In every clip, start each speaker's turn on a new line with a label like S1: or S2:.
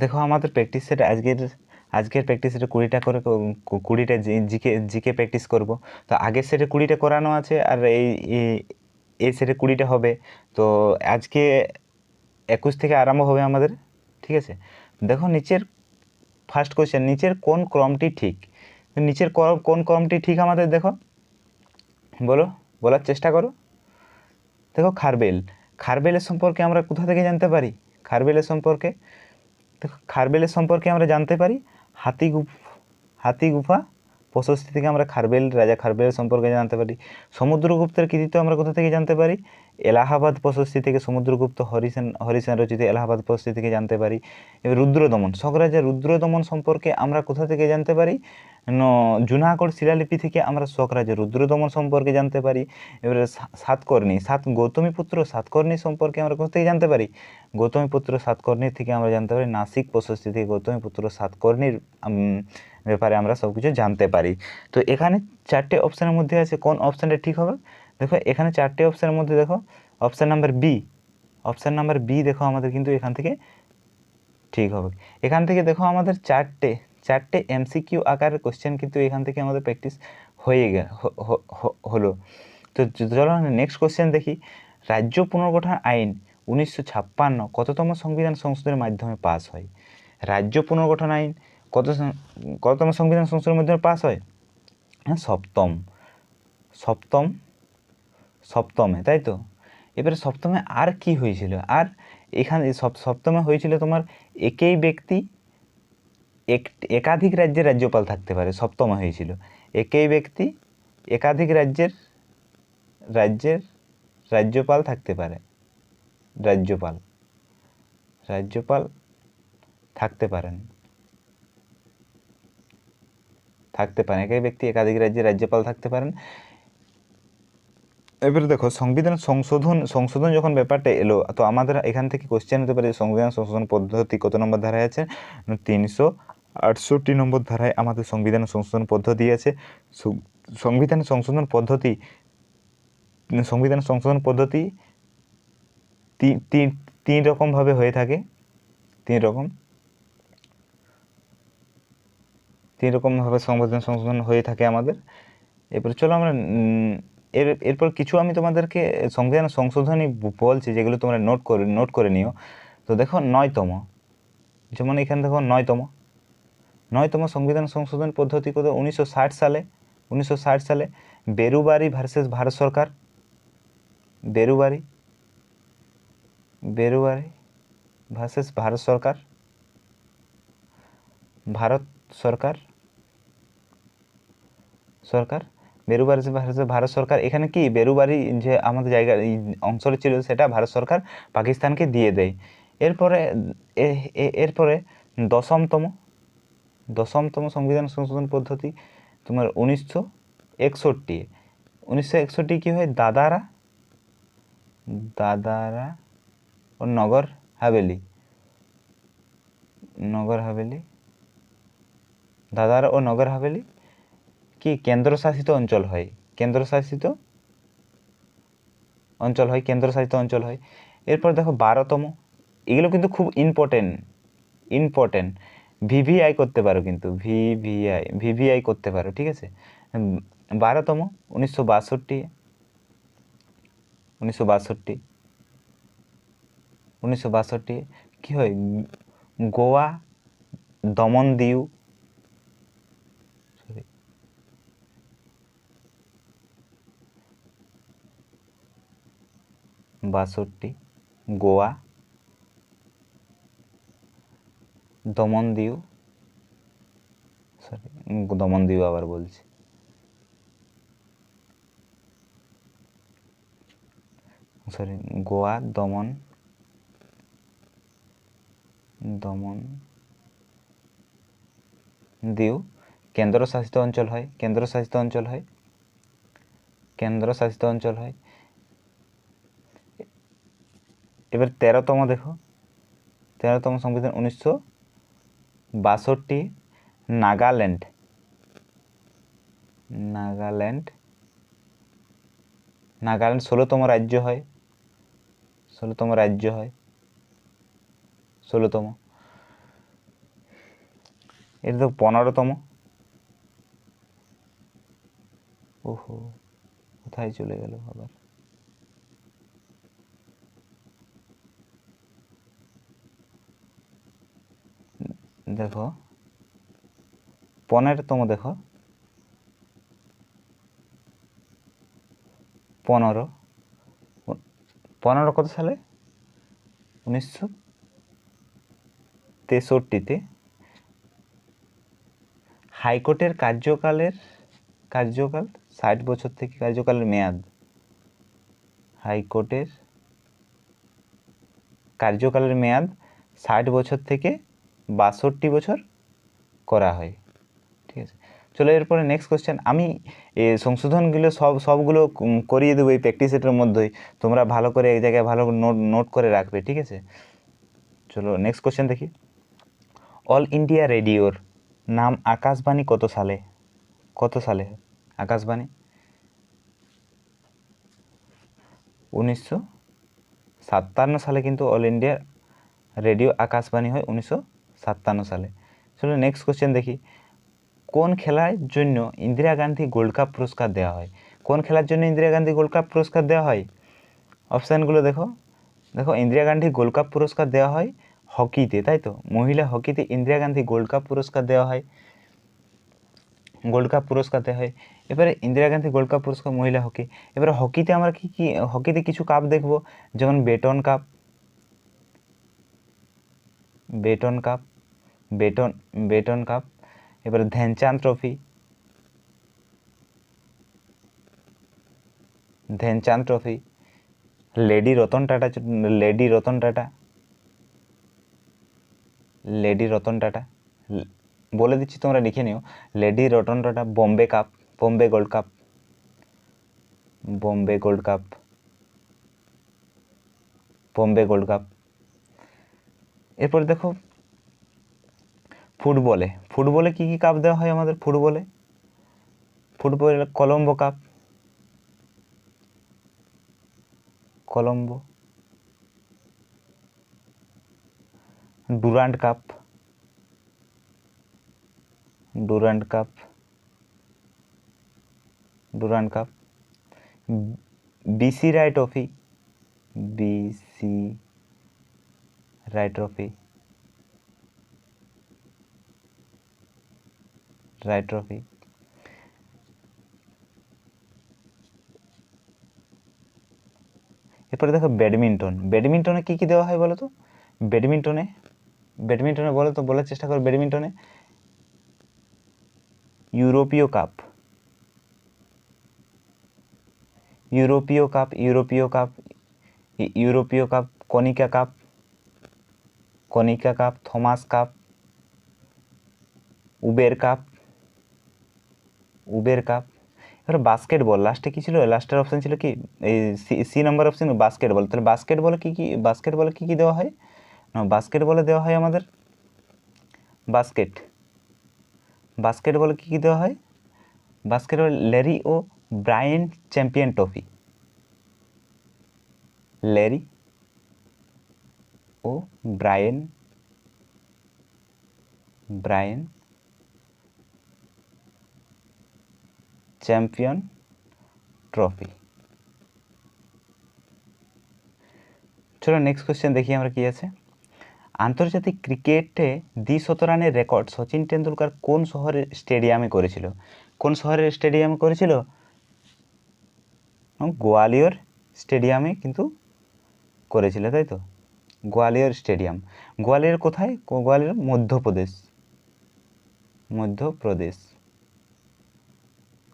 S1: দেখো আমাদের practice set আজকের প্র্যাকটিস সেটে 20টা করে 20টা জিকে প্র্যাকটিস করব। তো আগের সেটে 20টা করানো আছে, আর এই সেটে 20টা হবে। তো আজকে 21 থেকে আরম্ভ হবে আমাদের, ঠিক আছে। দেখো নিচের ফার্স্ট কোশ্চেন, নিচের কোন ক্রমটি ঠিক? নিচের কোন ক্রমটি ঠিক আমাদের? দেখো বলো, বলার চেষ্টা করো। দেখো খারবেলের সম্পর্কে আমরা কোথা থেকে জানতে পারি? খারবেলের সম্পর্কে, দেখো খারবেলের সম্পর্কে আমরা জানতে পারি হাতি গুফা প্রশস্তি থেকে আমরা রাজা খারবেলের সম্পর্কে জানতে পারি। সমুদ্রগুপ্তের কৃতিত্ব আমরা কোথা থেকে জানতে পারি? এলাহাবাদ প্রশস্তি থেকে, সমুদ্রগুপ্ত হরিসেন রচিত এলাহাবাদ প্রশস্তি থেকে জানতে পারি। এবার রুদ্রদমন, শক রাজা রুদ্রদমন সম্পর্কে আমরা কোথা থেকে জানতে পারি? জুনাগড় শিলালিপি থেকে আমরা শক রাজা রুদ্রদমন সম্পর্কে জানতে পারি। এবারে গৌতমীপুত্র সাতকর্ণী সম্পর্কে আমরা কোথা থেকে জানতে পারি? গৌতমীপুত্র সাতকর্ণীর থেকে আমরা জানতে পারি। নাসিক প্রশস্তি থেকে গৌতমীপুত্র সাতকর্ণীর ব্যাপারে আমরা সব কিছু জানতে পারি। তো এখানে 4টে অপশানের মধ্যে আছে, কোন অপশানটা ঠিক হবে? দেখো এখানে 4টে অপশানের মধ্যে দেখো অপশান নাম্বার বি দেখো আমাদের কিন্তু এখান থেকে ঠিক হবে। এখান থেকে দেখো আমাদের চারটে এমসিকিউ আকারের কোশ্চেন কিন্তু এখান থেকে আমাদের প্র্যাকটিস হয়ে হলো। তো চলো নেক্সট কোশ্চেন দেখি। রাজ্য পুনর্গঠন আইন 1956 কততম সংবিধান সংশোধনের মাধ্যমে পাস হয়? রাজ্য পুনর্গঠন আইন কততম সংবিধান সংশোধনের মাধ্যমে পাস হয়? হ্যাঁ, সপ্তমে, তাই তো। এবারে সপ্তমে আর কি হয়েছিল? আর এখানে সপ্তমে হয়েছিল তোমার একই ব্যক্তি একাধিক রাজ্যের রাজ্যপাল থাকতে পারে। সপ্তমে হয়েছিল একই ব্যক্তি একাধিক রাজ্যের রাজ্যপাল থাকতে পারে। রাজ্যপাল থাকতে পারেন একই ব্যক্তি একাধিক রাজ্যের রাজ্যপাল থাকতে পারেন। এবারে দেখো সংবিধান সংশোধন যখন ব্যাপারটা এলো, তো আমাদের এখান থেকে কোশ্চেন হতে পারে সংবিধান সংশোধন পদ্ধতি কত নম্বর ধারায় আছে? 368 নম্বর ধারায় আমাদের সংবিধান সংশোধন পদ্ধতি আছে। সংবিধান সংশোধন পদ্ধতি তিন রকমভাবে হয়ে থাকে। তিন রকমভাবে সংবিধান সংশোধন হয়ে থাকে আমাদের। এরপর চলো আমরা এরপর কিছু আমি তোমাদেরকে সংবিধান সংশোধনী বলছি, যেগুলো তোমরা নোট করে নিও। তো দেখো 9তম, যেমন এখানে দেখো 9তম সংবিধান সংশোধন পদ্ধতি কত? 1960 সালে বেরুবারি ভার্সেস ভারত সরকার। বেরুবারি ভার্সেস ভারত সরকার। বেরুবারি ভার্সেস ভারত সরকার। এখানে কি বেরুবারি যে আমাদের জায়গা অঞ্চলে ছিল, সেটা ভারত সরকার পাকিস্তানকে দিয়ে দেয়। এরপরে 10তম সংবিধান সংশোধন পদ্ধতি তোমার 1961 কি হয়? দাদারা ও নগর হাভেলি দাদারা ও নগর হাভেলি কি কেন্দ্রশাসিত অঞ্চল হয়। কেন্দ্রশাসিত অঞ্চল হয়। এরপর দেখো 12তম, এগুলো কিন্তু খুব ইম্পর্টেন্ট। ভিভিআই করতে পারো, কিন্তু ভিভিআই করতে পারো, ঠিক আছে। 12তম 1962 কি হয়? গোয়া দমন দিউ গোয়া দমন দিউ আবার বলছি। গোয়া দমন দিউ কেন্দ্রশাসিত অঞ্চল হয়। এবার 13তম দেখো, 13তম সংবিধান 1962 নাগাল্যান্ড 16তম রাজ্য হয়। 16তম এটা তো 15তম। ওহো, কোথায় চলে গেল আবার? দেখো 15তম, দেখো 15 15 কত সালে? 1963-তে হাইকোর্টের কার্যকাল 60 বছর থেকে কার্যকালের মেয়াদ। হাইকোর্টের কার্যকালের মেয়াদ 60 বছর থেকে 62 বছর করা হয়। ঠিক আছে, চলো এরপরে নেক্সট কোশ্চেন। আমি সংশোধনগুলো সবগুলো করিয়ে দেবো এই প্র্যাকটিস সেটের মধ্যেই, তোমরা ভালো করে এক জায়গায় ভালো নোট করে রাখবে। ঠিক আছে, চলো নেক্সট কোশ্চেন দেখি। অল ইন্ডিয়া রেডিওর নাম আকাশবাণী কত সালে? কত সালে আকাশবাণী? 1957 সালে কিন্তু অল ইন্ডিয়া রেডিও আকাশবাণী হয় 1957 সালে। চলো নেক্সট কোশ্চেন দেখি। কোন খেলার জন্য ইন্দিরা গান্ধী গোল্ড কাপ পুরস্কার দেওয়া হয়? কোন খেলার জন্য ইন্দিরা গান্ধী গোল্ড কাপ পুরস্কার দেওয়া হয়? অপশানগুলো দেখো। দেখো, ইন্দিরা গান্ধী গোল্ড কাপ পুরস্কার দেওয়া হয় হকিতে, তাই তো? মহিলা হকিতে ইন্দিরা গান্ধী গোল্ড কাপ পুরস্কার দেওয়া হয়, গোল্ড কাপ পুরস্কার দেওয়া হয়। এবারে ইন্দিরা গান্ধী গোল্ড কাপ পুরস্কার মহিলা হকি। এবারে হকিতে আমরা কি কি হকিতে কিছু কাপ দেখবো, যেমন Beighton cup, Beighton cup, Beighton cup. এবারে Dhyanchand trophy, Dhyanchand trophy. Lady Ratan Tata, lady Ratan Tata, lady Ratan Tata. বলে দিচ্ছি, তোমরা লিখে নিও। Lady Ratan Tata. Bombay cup, Bombay gold cup, Bombay gold cup, Bombay gold cup. এরপরে দেখো ফুটবলে কি কি কাপ দেওয়া হয় আমাদের? ফুটবলে Colombo cup, Colombo. Durand cup, Durand cup, Durand cup. BC Roy trophy, BC Roy trophy, Roy trophy. এরপরে দেখো ব্যাডমিন্টনে কি কি দেওয়া হয় বলো তো? ব্যাডমিন্টনে বলো তো, বলার চেষ্টা করো। ব্যাডমিন্টনে ইউরোপীয় কাপ, ইউরোপীয় কাপ, ইউরোপীয় কাপ, ইউরোপীয় cup. Konika cup, Konika cup. Thomas cup, Uber cup, Uber cup. এবার বাস্কেটবল, লাস্টে কি ছিল? লাস্টের অপশান ছিল কি? এই সি নাম্বার অপশান, বাস্কেটবল। তাহলে বাস্কেটবলে কি কি দেওয়া হয়? না, বাস্কেটবলে দেওয়া হয় আমাদের বাস্কেটবলে কি কি দেওয়া হয়? বাস্কেটবল ল্যারি ও ব্রায়েন চ্যাম্পিয়ন ট্রফি, ল্যারি ও ব্রায়েন চ্যাম্পিয়ন ট্রফি। চলো নেক্সট কোশ্চেন দেখি আমরা কি আছে। আন্তর্জাতিক ক্রিকেটে দ্বি-শতরানের রেকর্ড সচিন টেন্ডুলকার কোন শহরের স্টেডিয়ামে করেছিল? কোন শহরের স্টেডিয়ামে করেছিল? গোয়ালিয়র স্টেডিয়ামে কিন্তু করেছিল, তাই তো? গোয়ালিয়র স্টেডিয়াম। গোয়ালিয়র কোথায়? গোয়ালিয়র মধ্যপ্রদেশ, মধ্যপ্রদেশ।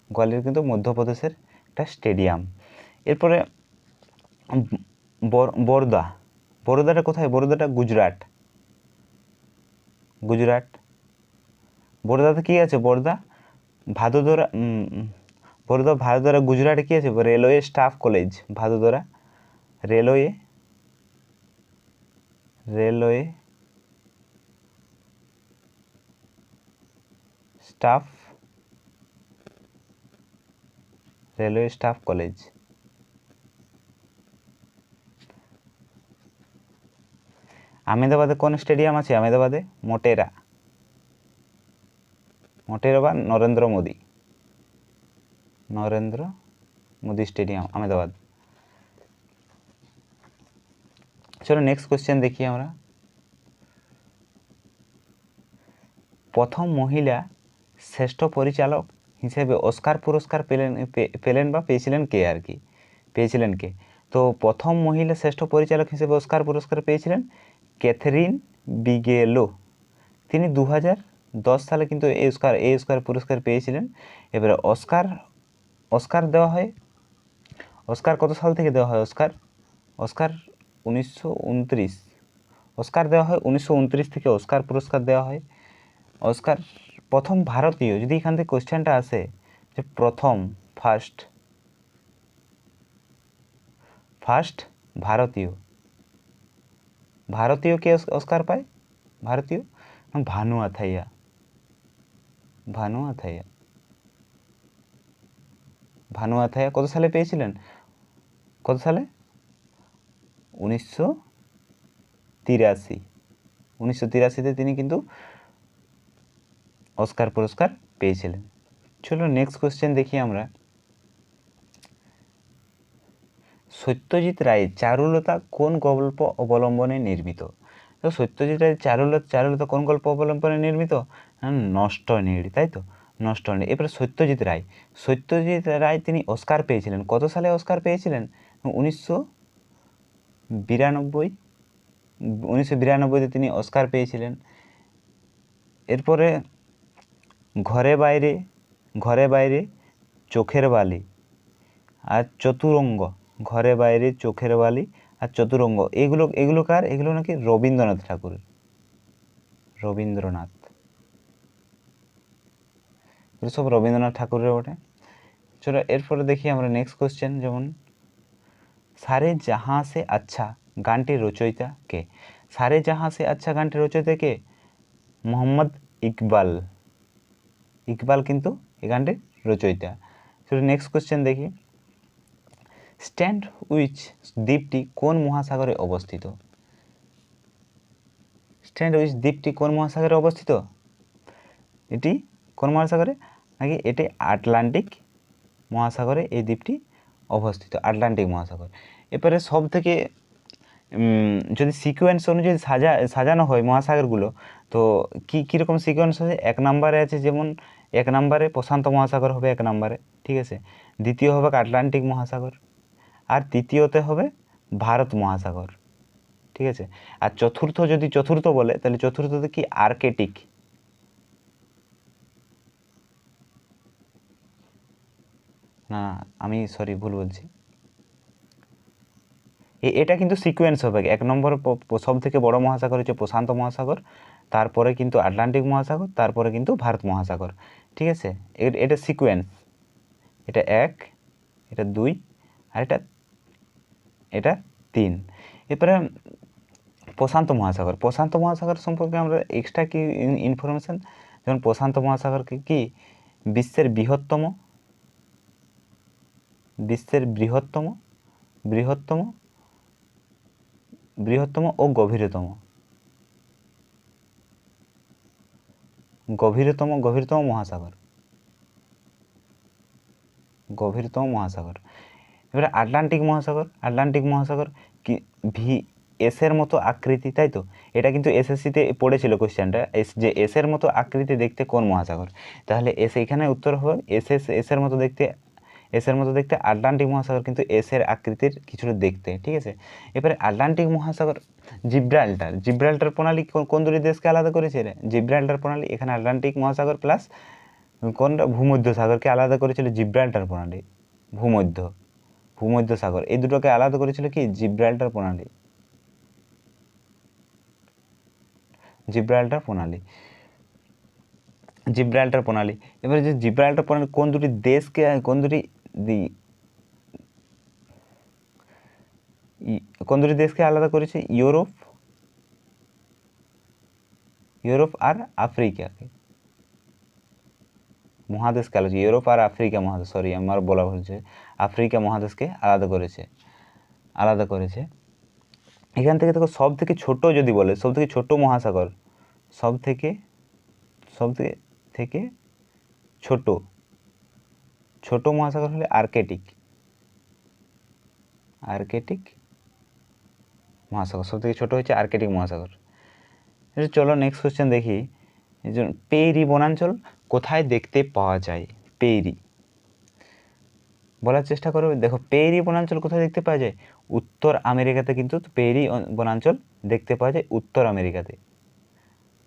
S1: গোয়ালিয়র কিন্তু মধ্যপ্রদেশের একটা স্টেডিয়াম। এরপরে বরোদা, বরোদাটা কোথায়? বরোদাটা গুজরাট, গুজরাট। বরোদাতে কি আছে? বরোদা ভাদোদরা, বরোদা ভাদোদরা। গুজরাটে কি আছে? Railway staff college, Vadodara. Railway, railway staff, railway staff college. আহমেদাবাদে কোন স্টেডিয়াম আছে? আহমেদাবাদে মোটেরা, মোটেরা নরেন্দ্র মোদি স্টেডিয়াম আহমেদাবাদ। চলো নেক্সট কোশ্চেন দেখি আমরা। প্রথম মহিলা শ্রেষ্ঠ পরিচালক হিসেবে অস্কার পুরস্কার পেলেন বা পেয়েছিলেন কে আর কি, পেয়েছিলেন কে? তো প্রথম মহিলা শ্রেষ্ঠ পরিচালক হিসেবে অস্কার পুরস্কার পেয়েছিলেন ক্যাথরিন বিগেলো। তিনি 2010 সালে কিন্তু এই অস্কার পুরস্কার পেয়েছিলেন। এবারে অস্কার দেওয়া হয়, অস্কার কত সাল থেকে দেওয়া হয়? অস্কার 1929, অস্কার দেওয়া হয় 1929 থেকে অস্কার পুরস্কার দেওয়া হয়। অস্কার প্রথম ভারতীয়, যদি এখান থেকে কোশ্চেনটা আসে যে প্রথম ফার্স্ট ভারতীয় কে অস্কার পায়? ভারতীয় ভানু আথাইয়া। কত সালে পেয়েছিলেন? কত সালে? 1983 তিনি কিন্তু অস্কার পুরস্কার পেয়েছিলেন। চলো নেক্সট কোশ্চেন দেখি আমরা। সত্যজিৎ রায়ের চারুলতা কোন গল্প অবলম্বনে নির্মিত? তো সত্যজিৎ রায়ের চারুলতা কোন গল্প অবলম্বনে নির্মিত? নষ্ট নীড়, তাই তো, নষ্ট নীড়। এবারে সত্যজিৎ রায় তিনি অস্কার পেয়েছিলেন, কত সালে অস্কার পেয়েছিলেন? 1992 তিনি অস্কার পেয়েছিলেন। এরপরে ঘরে বাইরে চোখের বালি আর চতুরঙ্গ, ঘরে বাইরে চোখের বালি আর চতুরঙ্গ, এগুলো কার? এগুলো নাকি রবীন্দ্রনাথ ঠাকুরের। সব রবীন্দ্রনাথ ঠাকুরের ওঠে। চলো এরপরে দেখি আমরা নেক্সট কোশ্চেন, যেমন সারে জাহাঁ সে আচ্ছা গানটির রচয়িতা কে? সারে জাহাঁ সে আচ্ছা গানটির রচয়িতা কে? মোহাম্মদ ইকবাল কিন্তু এই গানটির রচয়িতা। চলো নেক্সট কোশ্চেন দেখি। স্যান্ডউইচ দ্বীপটি কোন মহাসাগরে অবস্থিত? স্যান্ডউইচ দ্বীপটি কোন মহাসাগরে অবস্থিত? এটি কোন মহাসাগরে? নাকি এটি আটলান্টিক মহাসাগরে এই দ্বীপটি অবস্থিত, আটলান্টিক মহাসাগর। এরপরে সব থেকে যদি সিকোয়েন্স অনুযায়ী সাজানো হয় মহাসাগরগুলো, তো কীরকম সিকোয়েন্স আছে? 1 নম্বরে আছে, যেমন 1 নম্বরে প্রশান্ত মহাসাগর হবে 1 নম্বরে, ঠিক আছে। দ্বিতীয় হবে আটলান্টিক মহাসাগর, আর তৃতীয়তে হবে ভারত মহাসাগর, ঠিক আছে। আর চতুর্থ বলে, তাহলে চতুর্থতে কি? আর্কটিক। না, আমি সরি ভুল বলছি। এটা কিন্তু সিকোয়েন্স হবে। 1 নম্বর সব থেকে বড় মহাসাগর হচ্ছে প্রশান্ত মহাসাগর, তারপরে কিন্তু আটলান্টিক মহাসাগর, তারপরে কিন্তু ভারত মহাসাগর, ঠিক আছে। এটা সিকোয়েন্স। এটা 1, এটা 2, আর এটা 3। এরপরে প্রশান্ত মহাসাগর সম্পর্কে আমরা এক্সট্রা কি ইনফরমেশান, যেমন প্রশান্ত মহাসাগরকে কি বিশ্বের বৃহত্তম ও গভীরতম মহাসাগর। এবারে আটলান্টিক মহাসাগর কি এসের মতো আকৃতি, তাই তো। এটা কিন্তু এসএসসিতে পড়েছিল কোশ্চেনটা, যে এসের মতো আকৃতি দেখতে কোন মহাসাগর? তাহলে এখানে উত্তর হবে এসের মতো দেখতে আটলান্টিক মহাসাগর, কিন্তু এসের আকৃতির কিছুটা দেখতে, ঠিক আছে। এবারে আটলান্টিক মহাসাগর জিব্রাল্টার প্রণালী কোন দুটি দেশকে আলাদা করেছে? জিব্রাল্টার প্রণালী, এখানে আটলান্টিক মহাসাগর প্লাস কোনটা? ভূমধ্য সাগরকে আলাদা করেছিল জিব্রাল্টার প্রণালী। ভূমধ্য সাগর, এই দুটোকে আলাদা করেছিল কি? জিব্রাল্টার প্রণালী। জিব্রাল্টার প্রণালী। এবারে যে জিব্রাল্টার প্রণালী কোন দুটি দেশকে আলাদা করেছে? ইউরোপ আর আফ্রিকাকে, মহাদেশকে আলাদা, ইউরোপ আর আফ্রিকা মহাদেশ, সরি আমার বলা হয়েছে, আফ্রিকা মহাদেশকে আলাদা করেছে। এখান থেকে দেখো সব থেকে ছোট যদি বলে, সব থেকে ছোট মহাসাগর, সব থেকে ছোট ছোট মহাসাগর হলে আর্কটিক মহাসাগর, সব থেকে ছোট হচ্ছে আর্কটিক মহাসাগর। চলো নেক্সট কোশ্চেন দেখি। পেইরি বনাঞ্চল কোথায় দেখতে পাওয়া যায়? পেইরি বলার চেষ্টা করবে। দেখো পেইরি বনাঞ্চল কোথায় দেখতে পাওয়া যায়? উত্তর আমেরিকাতে কিন্তু পেইরি বনাঞ্চল দেখতে পাওয়া যায়।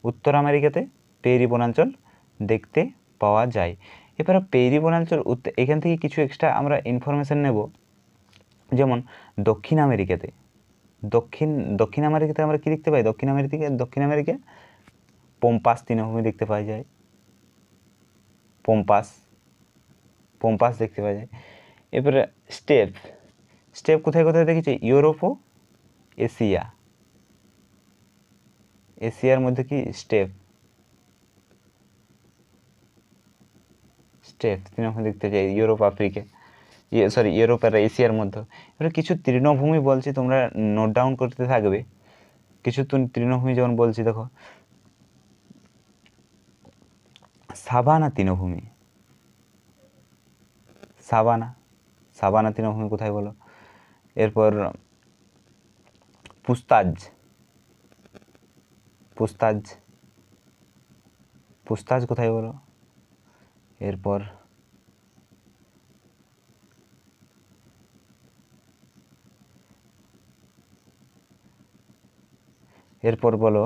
S1: উত্তর আমেরিকাতে পেইরি বনাঞ্চল দেখতে পাওয়া যায়। এবারে পেইরি বনাঞ্চল এখান থেকে কিছু এক্সট্রা আমরা ইনফরমেশন নেব। যেমন দক্ষিণ আমেরিকাতে আমরা কি দেখতে পাই? দক্ষিণ আমেরিকা পম্পাস তৃণভূমি দেখতে পাওয়া যায়। পম্পাস দেখতে পাওয়া যায়। এবারে স্টেপ কোথায় কোথায় দেখেছি? ইউরোপ ও এশিয়ার মধ্যে কি স্টেপ তৃণভূমি দেখতে চাই ইউরোপ আর এশিয়ার মধ্যে। এবারে কিছু তৃণভূমি বলছি, তোমরা নোট ডাউন করতে থাকবে। কিছু তৃণভূমি যেমন বলছি, দেখো সাভানা তৃণভূমি, সাভানা তৃণভূমি কোথায় বলো? এরপর পুস্তাজ কোথায় বলো? এরপর বলো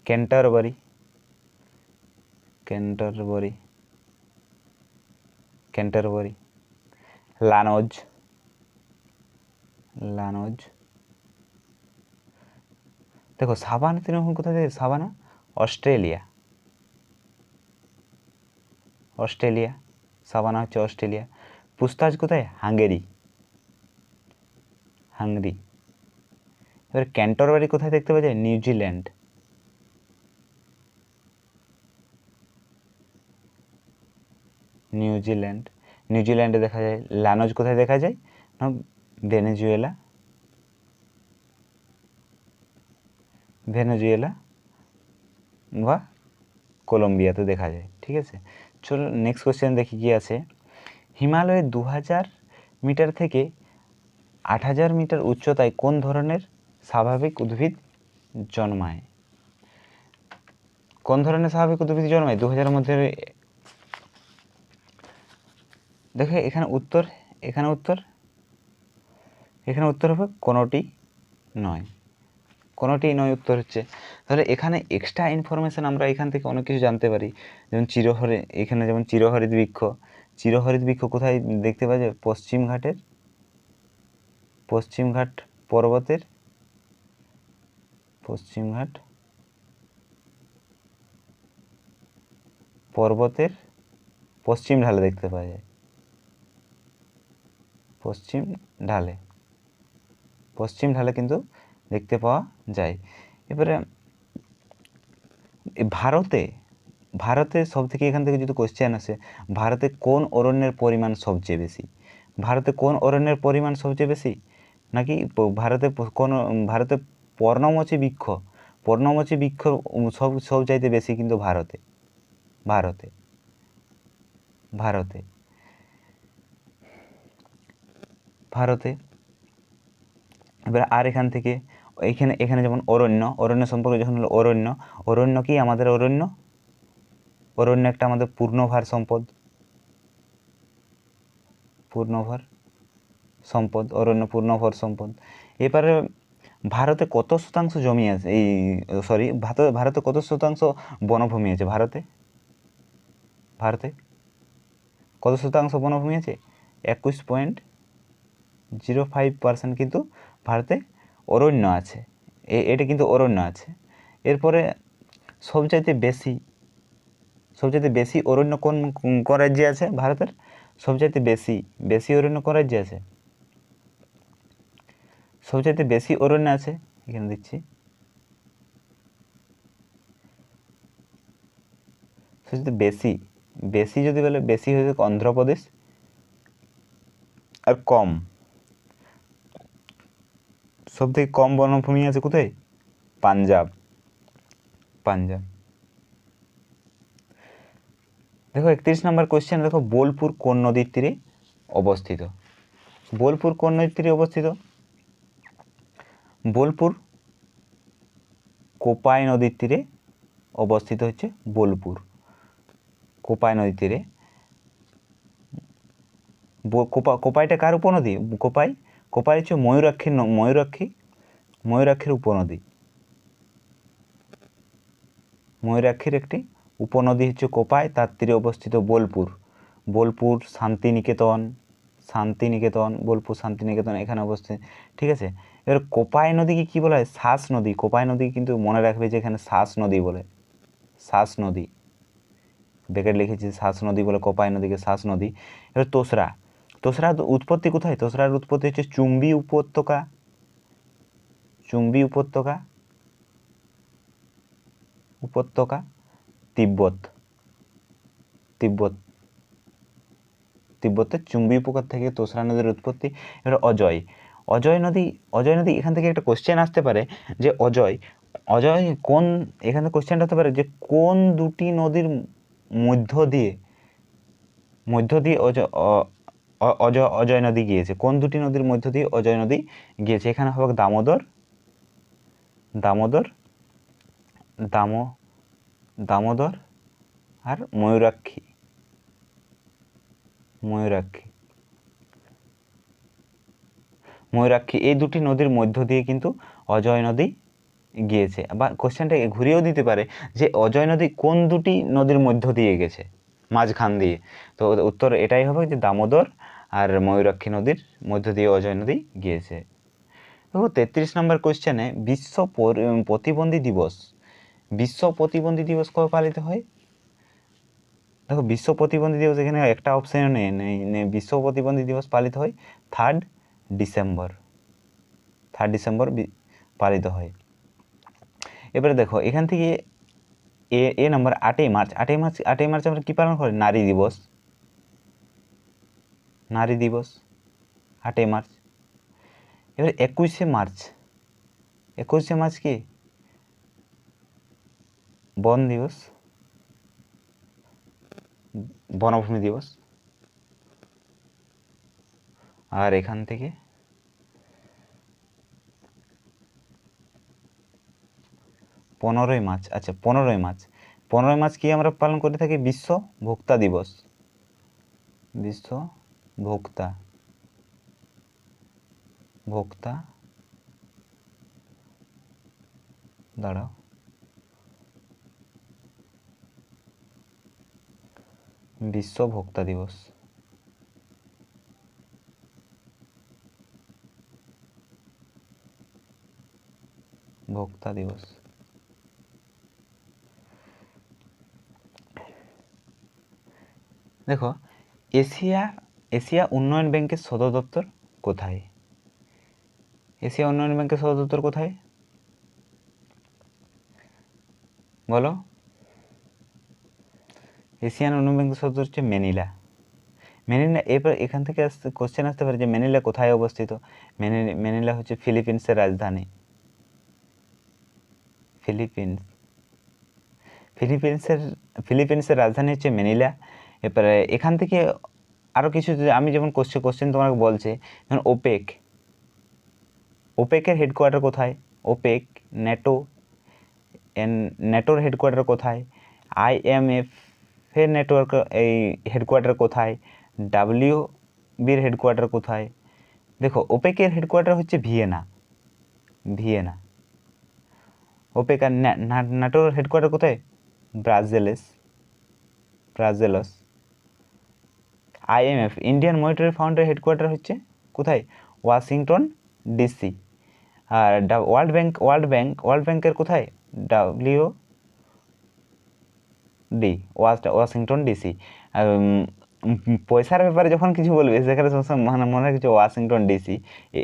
S1: ক্যান্টারবারি, লানোজ। দেখো সাভানা তৃণভূমি কোথায় থাকে? সাভানা অস্ট্রেলিয়া, সাভানা হচ্ছে অস্ট্রেলিয়া। পুস্তাজ কোথায়? হাঙ্গেরি। এবার ক্যান্টারবারি কোথায় দেখতে পাওয়া যায়? নিউজিল্যান্ডে দেখা যায়। লানোজ কোথায় দেখা যায়? না ভেনেজুয়েলা বা কলম্বিয়াতে দেখা যায়। ঠিক আছে, চলো নেক্সট কোশ্চেন দেখি কি আছে। হিমালয়ে 2000 মিটার থেকে 8000 মিটার উচ্চতায় কোন ধরনের স্বাভাবিক উদ্ভিদ জন্মায়? 2000 মধ্যে? দেখো এখানে উত্তর হবে কোনোটি নয় উত্তর হচ্ছে। তাহলে এখানে এক্সট্রা ইনফরমেশন আমরা এখান থেকে অনেক কিছু জানতে পারি। যেমন চিরহরিৎ বৃক্ষ কোথায় দেখতে পাওয়া যায়? পশ্চিমঘাট পর্বতের পশ্চিম ঢালে দেখতে পাওয়া যায়। পশ্চিম ঢালে কিন্তু দেখতে পাওয়া যায়। এবারে ভারতে সব থেকে, এখান থেকে যদি কোশ্চেন আসে, ভারতে কোন অরণ্যের পরিমাণ সবচেয়ে বেশি? নাকি ভারতে পর্ণমোচী বৃক্ষ সব চাইতে বেশি কিন্তু ভারতে। এবার আর এখান থেকে এখানে যেমন অরণ্য সম্পর্কে যখন হলো, অরণ্য কি আমাদের অরণ্য একটা আমাদের পূর্ণভার সম্পদ, অরণ্য পূর্ণভর সম্পদ। এবারে ভারতে কত শতাংশ জমি আছে? ভারতে কত শতাংশ বনভূমি আছে? ভারতে কত শতাংশ বনভূমি আছে? 21.05% কিন্তু ভারতে অরণ্য আছে। এটা কিন্তু অরণ্য আছে। এরপরে সবচাইতে বেশি অরণ্য কোন রাজ্যে আছে? ভারতের সবচাইতে বেশি অরণ্য কোন রাজ্যে আছে? সবচাইতে বেশি অরণ্য আছে, এখানে দিচ্ছি, সবচেয়ে বেশি যদি বলে, বেশি হয়েছে অন্ধ্রপ্রদেশ। আর সব থেকে কম বনভূমি আছে কোথায়? পাঞ্জাব। দেখো 31 নম্বর কোশ্চেন, দেখো বোলপুর কোন নদীর তীরে অবস্থিত? বোলপুর কোন নদীর তীরে অবস্থিত? বোলপুর কোপাই নদীর তীরে অবস্থিত হচ্ছে বোলপুর, কোপাই নদীর তীরে। কোপাইটা কার উপনদী? কোপাই হচ্ছে ময়ূরাক্ষীর উপনদী। ময়ূরাক্ষীর একটি উপনদী হচ্ছে কোপাই, তার তীরে অবস্থিত বোলপুর শান্তিনিকেতন বোলপুর শান্তিনিকেতন এখানে অবস্থিত। ঠিক আছে, এবার কোপাই নদীকে কী বলা হয়? শাস নদী। কোপাই নদী কিন্তু মনে রাখবে যে এখানে শাস নদী বলে, শাস নদী, ব্র্যাকেট লিখেছি শাস নদী বলে কোপাই নদীকে শাস নদী। এবার তোসরার উৎপত্তি কোথায়? তোসরার উৎপত্তি হচ্ছে চুম্বী উপত্যকা তিব্বতের চুম্বী উপত্যকা থেকে তোসরা নদীর উৎপত্তি। এবার অজয় নদী এখান থেকে একটা কোশ্চেন আসতে পারে যে অজয় কোন, এখানে কোশ্চেনটা হতে পারে যে কোন দুটি নদীর মধ্য দিয়ে অজয় নদী গিয়েছে, কোন দুটি নদীর মধ্য দিয়ে অজয় নদী গিয়েছে? এখানে হবে দামোদর আর ময়ূরাক্ষী। এই দুটি নদীর মধ্য দিয়ে কিন্তু অজয় নদী গিয়েছে। বা কোশ্চেনটা ঘুরিয়েও দিতে পারে যে অজয় নদী কোন দুটি নদীর মধ্য দিয়ে গেছে, মাঝখান দিয়ে। তো উত্তর এটাই হবে যে দামোদর আর ময়ূরাক্ষী নদীর মধ্য দিয়ে অজয় নদী গিয়েছে। দেখো 33 নম্বর কোশ্চেনে বিশ্ব প্রতিবন্ধী দিবস কবে পালিত হয়? দেখো বিশ্ব প্রতিবন্ধী দিবস এখানে একটা অপশানও নেই। বিশ্ব প্রতিবন্ধী দিবস পালিত হয় 3 ডিসেম্বর পালিত হয়। এবারে দেখো এখান থেকে এ নম্বর 8ই মার্চ আমরা কী পালন করি? নারী দিবস 8ই মার্চ। এবার 21শে মার্চ কি? বনভূমি দিবস। আর এখান থেকে 15ই মার্চ। আচ্ছা 15ই মার্চ কি আমরা পালন করে থাকি? বিশ্ব ভোক্তা দিবস। বিশ্ব ভোক্তা দিবস। দেখো এশিয়া উন্নয়ন ব্যাংকের সদর দপ্তর কোথায়? বলো। এশিয়ান উন্নয়ন ব্যাংকের সদর হচ্ছে ম্যানিলা। এরপর এখান থেকে কোশ্চেন আসতে পারে যে ম্যানিলা কোথায় অবস্থিত? ম্যানিলা হচ্ছে ফিলিপিন্সের রাজধানী। ফিলিপিন্সের রাজধানী হচ্ছে ম্যানিলা। এরপরে এখান থেকে আরও কিছু, আমি যেমন কোশ্চেন তোমাকে বলছে, যেমন ওপেকের হেডকোয়ার্টার কোথায়? ন্যাটোর হেডকোয়ার্টার কোথায়? IMF এর হেডকোয়ার্টার কোথায়? WBর হেডকোয়ার্টার কোথায়? দেখো ওপেকের হেডকোয়ার্টার হচ্ছে ভিয়েনা। ওপেক। আর ন্যাটোর হেডকোয়ার্টার কোথায়? ব্রাজেলস। IMF ইন্ডিয়ান মনিটারি ফান্ডের হেডকোয়ার্টার হচ্ছে কোথায়? Washington DC। আর ওয়ার্ল্ড ব্যাংকের কোথায়? WD Washington DC। পয়সার ব্যাপারে যখন কিছু বলবে সেখানে সবসময় মনে রাখছে ওয়াশিংটন DC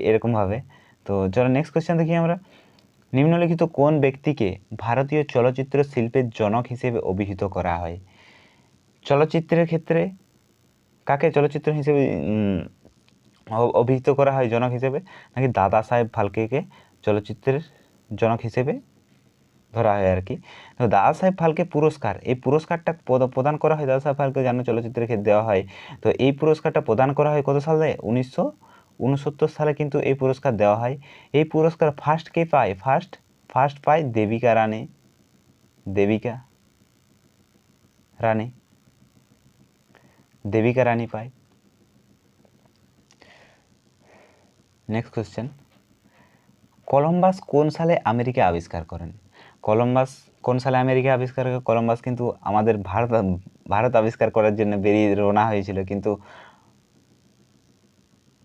S1: এরকমভাবে। তো চলো নেক্সট কোয়েশ্চেন দেখি আমরা। নিম্নলিখিত কোন ব্যক্তিকে ভারতীয় চলচ্চিত্র শিল্পের জনক হিসেবে অভিহিত করা হয়? চলচ্চিত্রের ক্ষেত্রে কাকে চলচ্চিত্র হিসেবে অভিহিত করা হয় জনক হিসেবে? নাকি দাদা সাহেব ফালকেকে চলচ্চিত্রের জনক হিসেবে ধরা হয় আর কি। তো দাদা সাহেব ফালকে পুরস্কার, এই পুরস্কারটা প্রদান করা হয় দাদা সাহেব ফালকে জানো চলচ্চিত্রের ক্ষেত্রে দেওয়া হয়। তো এই পুরস্কারটা প্রদান করা হয় কত সালে? 1969 সালে কিন্তু এই পুরস্কার দেওয়া হয়। এই পুরস্কার ফার্স্ট কে পায়? ফার্স্ট পায় দেবিকা রানী। দেবিকা রানী পায়। নেক্সট কোশ্চেন, কলম্বাস কোন সালে আমেরিকা আবিষ্কার করেন? কলম্বাস কোন সালে আমেরিকা আবিষ্কার করে? কলম্বাস কিন্তু আমাদের ভারত আবিষ্কার করার জন্য বেরিয়ে রওনা হয়েছিল, কিন্তু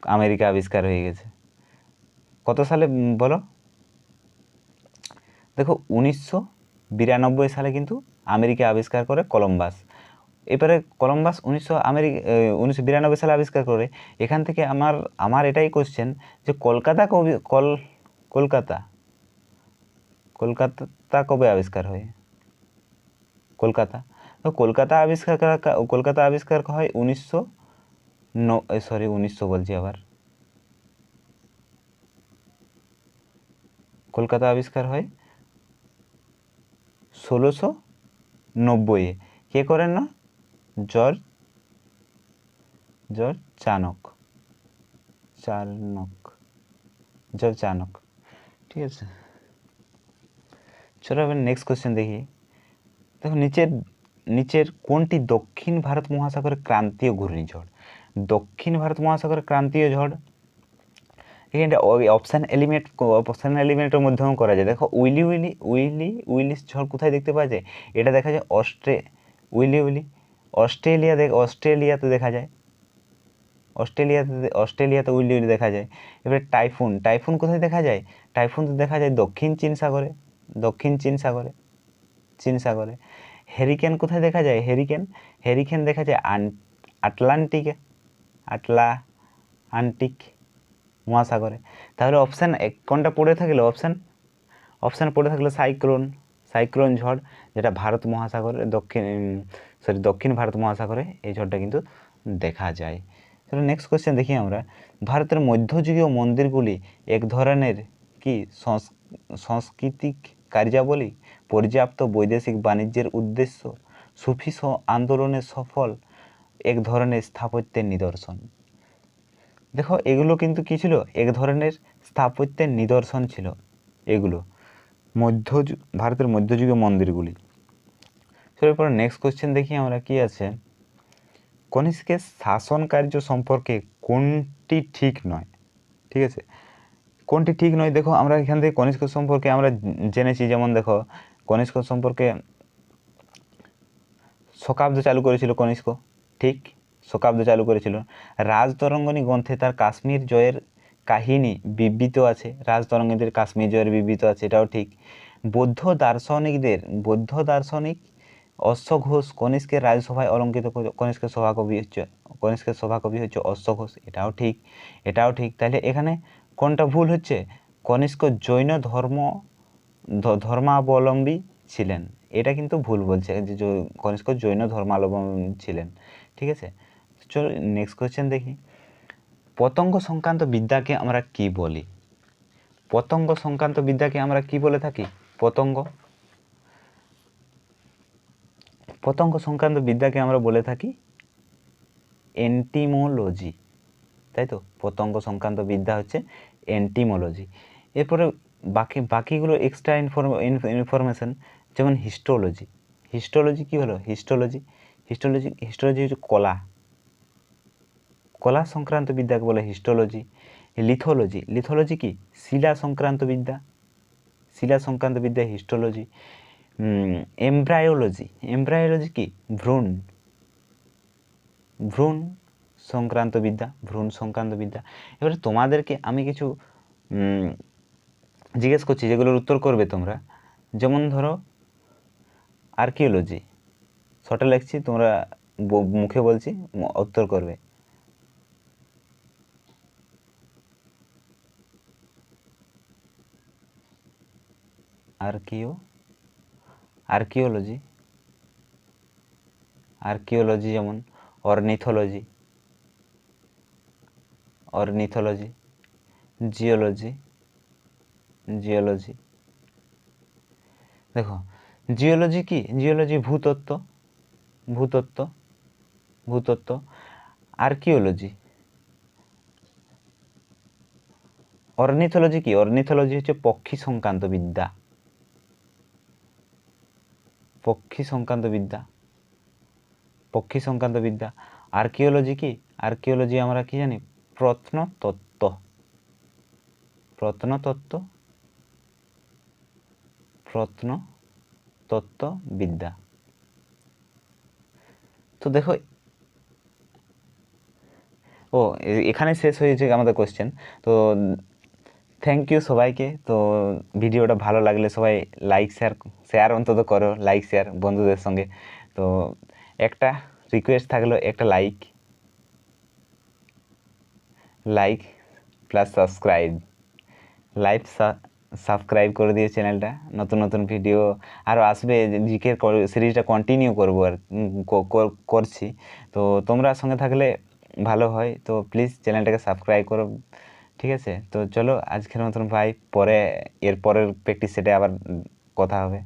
S1: আমেরিকা আবিষ্কার হয়ে গেছে। কত সালে বলো? দেখো 1992 সালে কিন্তু আমেরিকা আবিষ্কার করে কলম্বাস। এবারে কলম্বাস 1992 সালে আবিষ্কার করে। এখান থেকে আমার এটাই কোশ্চেন যে কলকাতা কবে আবিষ্কার হয়? কলকাতা, তো কলকাতা আবিষ্কার হয় 1900 বলছি আবার, কলকাতা আবিষ্কার হয় 1690। কে করেন না? জর্জ চাণক। ঠিক আছে, চলো এবার নেক্সট কোশ্চেন দেখি। দেখো নিচের কোনটি দক্ষিণ ভারত মহাসাগরের ক্রান্তীয় ঘূর্ণিঝড়? দক্ষিণ ভারত মহাসাগরের ক্রান্তীয় ঝড়, এখানে অপশান এলিমেন্টের মাধ্যমেও করা যায়। দেখো উইলিস ঝড় কোথায় দেখতে পাওয়া যায়? এটা দেখা যায় অস্ট্রেলিয়াতে দেখা যায়। অস্ট্রেলিয়াতে উইলি দেখা যায়। এবারে টাইফুন কোথায় দেখা যায়? টাইফুন দেখা যায় দক্ষিণ চীন সাগরে। হেরিকেন কোথায় দেখা যায়? হেরিকেন দেখা যায় আটলান্টিক মহাসাগরে। তাহলে অপশান কোনটা পড়ে থাকলো? অপশান পড়ে থাকলো সাইক্লোন ঝড়, যেটা দক্ষিণ ভারত মহাসাগরে এই ঝড়টা কিন্তু দেখা যায়। তাহলে নেক্সট কোয়েশ্চেন দেখি আমরা। ভারতের মধ্যযুগীয় মন্দিরগুলি এক ধরনের কি সাংস্কৃতিক কার্যাবলী, পর্যাপ্ত বৈদেশিক বাণিজ্যের উদ্দেশ্য, সুফি আন্দোলনের সফল এক ধরনের স্থাপত্যের নিদর্শন? দেখো এগুলো কিন্তু কি ছিল? এক ধরনের স্থাপত্যের নিদর্শন ছিল এগুলো, ভারতের মধ্যযুগীয় মন্দিরগুলি। এরপর নেক্সট কোশ্চেন দেখি আমরা কি আছে। কনিষ্কের শাসন কার্য সম্পর্কে কোনটি ঠিক নয়? ঠিক আছে, কোনটি ঠিক নয়? দেখো আমরা এখান থেকে কনিষ্ক সম্পর্কে আমরা জেনেছি, যেমন দেখো কনিষ্ক সম্পর্কে শকাব্দ চালু করেছিল কনিষ্ক, ঠিক, শকাব্দ চালু করেছিল। রাজতরঙ্গিনী গ্রন্থে তার কাশ্মীর জয়ের কাহিনী বিবৃত আছে, রাজতরঙ্গিনীদের কাশ্মীর জয়ের বিবৃত আছে, এটাও ঠিক। বৌদ্ধ দার্শনিক অশ্ব ঘোষ কনিষ্কের রাজসভায় অলঙ্কৃত, কনিষ্কের সভাকবি হচ্ছে অশ্ব ঘোষ, এটাও ঠিক। তাহলে এখানে কোনটা ভুল হচ্ছে? কনিষ্ক জৈন ধর্মাবলম্বী ছিলেন, এটা কিন্তু ভুল বলছে যে কনিষ্ক জৈন ধর্মাবলম্বী ছিলেন। ঠিক আছে, চলো নেক্সট কোয়েশ্চেন দেখি। পতঙ্গ সংক্রান্ত বিদ্যাকে আমরা কি বলি? পতঙ্গ সংক্রান্ত বিদ্যাকে আমরা কি বলে থাকি? পতঙ্গ সংক্রান্ত বিদ্যাকে আমরা বলে থাকি এন্টিমোলজি, তাই তো? পতঙ্গ সংক্রান্ত বিদ্যা হচ্ছে এন্টিমোলজি। এরপরে বাকিগুলো এক্সট্রা ইনফরমেশন, যেমন হিস্টোলজি কি হলো? হিস্টোলজি হচ্ছে কলা সংক্রান্ত বিদ্যাকে বলে হিস্টোলজি। লিথোলজি কি? শিলা সংক্রান্ত বিদ্যা হিস্টোলজি। এমব্রায়োলজি কি? ভ্রূণ সংক্রান্ত বিদ্যা। এবারে তোমাদেরকে আমি কিছু জিজ্ঞেস করছি, যেগুলোর উত্তর করবে তোমরা। যেমন ধরো আর্কিওলজি, শর্টে লিখছি, তোমরা মুখে বলছি, উত্তর করবে। আর্কিওলজি যেমন অর্নিথোলজি, জিওলজি, দেখো জিওলজি কি, জিওলজি ভূতত্ত্ব, ভূতত্ত্ব, ভূতত্ত্ব। আর্কিওলজি, অর্নিথোলজি কি, অর্নিথোলজি হচ্ছে পক্ষী সংক্রান্ত বিদ্যা, পক্ষী সংক্রান্ত বিদ্যা, পক্ষী সংক্রান্ত বিদ্যা। আর্কিওলজি কি, আর্কিওলজি আমরা কি জানি, প্রত্নতত্ত্ব, প্রত্নতত্ত্ব, প্রত্নতত্ত্ব বিদ্যা। তো দেখো এখানে শেষ হয়েছে আমাদের কোশ্চেন। তো থ্যাংক ইউ সবাইকে। তো ভিডিওটা ভালো লাগলে সবাই লাইক শেয়ার, শেয়ার অন্তত করো, লাইক শেয়ার বন্ধুদের সঙ্গে। তো একটা রিকোয়েস্ট থাকলো, একটা like, like plus subscribe, live subscribe করে দিয়ে চ্যানেলটা, নতুন নতুন ভিডিও আরও আসবে, জিকের সিরিজটা কন্টিনিউ করবো আর করছি। তো তোমরা সঙ্গে থাকলে ভালো হয়, তো প্লিজ চ্যানেলটাকে সাবস্ক্রাইব করো, ঠিক আছে? তো চলো আজকের মতন ভাই, পরে এর পরের প্র্যাকটিস সেটে আবার কথা হবে।